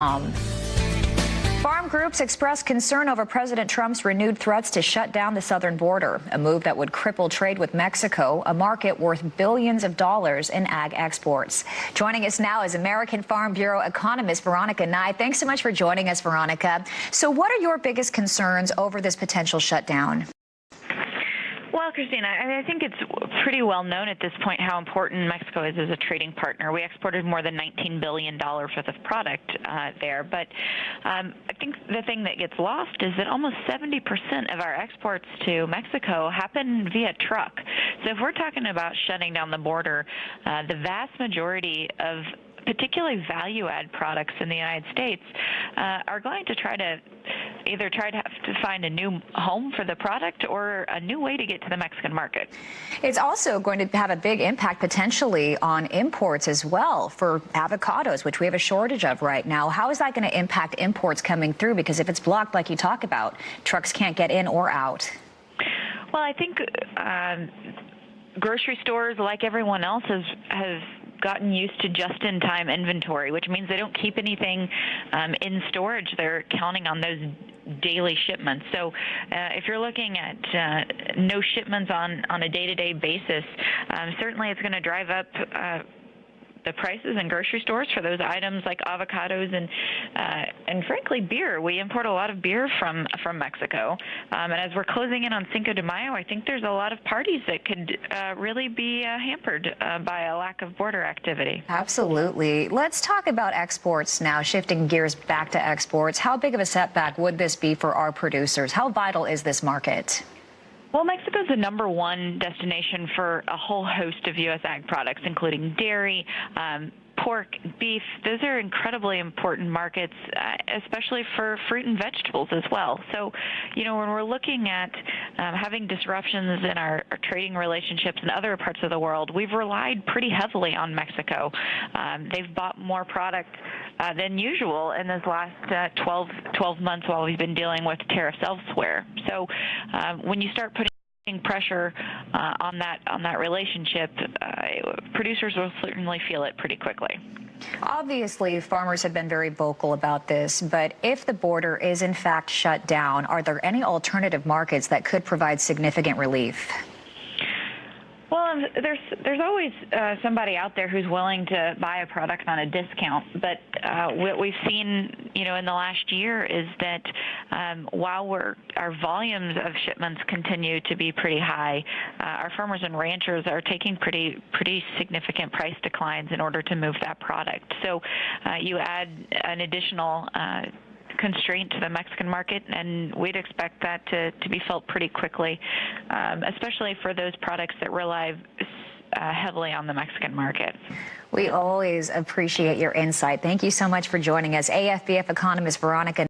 Farm groups expressed concern over President Trump's renewed threats to shut down the southern border, a move that would cripple trade with Mexico, a market worth billions of dollars in ag exports. Joining us now is American Farm Bureau economist Veronica Nigh. Thanks so much for joining us, Veronica. So what are your biggest concerns over this potential shutdown? Well, Christina, I think it's pretty well known at this point how important Mexico is as a trading partner. We exported more than $19 billion worth of product there. But I think the thing that gets lost is that almost 70% of our exports to Mexico happen via truck. So if we're talking about shutting down the border, the vast majority of particularly value-add products in the United States are going to try to have to find a new home for the product or a new way to get to the Mexican market. It's also going to have a big impact potentially on imports as well for avocados, which we have a shortage of right now. How is that going to impact imports coming through? Because if it's blocked, like you talk about, trucks can't get in or out. Well, I think grocery stores, like everyone else, has gotten used to just-in-time inventory, which means they don't keep anything in storage. They're counting on those daily shipments. So if you're looking at no shipments on a day-to-day basis, certainly it's going to drive up the prices in grocery stores for those items like avocados and frankly beer. We import a lot of beer from Mexico, and as we're closing in on Cinco de Mayo, I think there's a lot of parties that could really be hampered by a lack of border activity. Absolutely. Let's talk about exports now, shifting gears back to exports. How big of a setback would this be for our producers? How vital is this market? Well, Mexico is the #1 destination for a whole host of U.S. ag products, including dairy, pork, beef. Those are incredibly important markets, especially for fruit and vegetables as well. So, when we're looking at having disruptions in our trading relationships in other parts of the world, we've relied pretty heavily on Mexico. They've bought more product than usual in this last 12 months while we've been dealing with tariffs elsewhere. So when you start putting pressure on that relationship, producers will certainly feel it pretty quickly. Obviously, farmers have been very vocal about this, but if the border is in fact shut down, are there any alternative markets that could provide significant relief? Well, there's always somebody out there who's willing to buy a product on a discount. But what we've seen, in the last year is that while our volumes of shipments continue to be pretty high, our farmers and ranchers are taking pretty significant price declines in order to move that product. So you add an additional constraint to the Mexican market, and we'd expect that to be felt pretty quickly, especially for those products that rely heavily on the Mexican market. We always appreciate your insight. Thank you so much for joining us. AFBF economist Veronica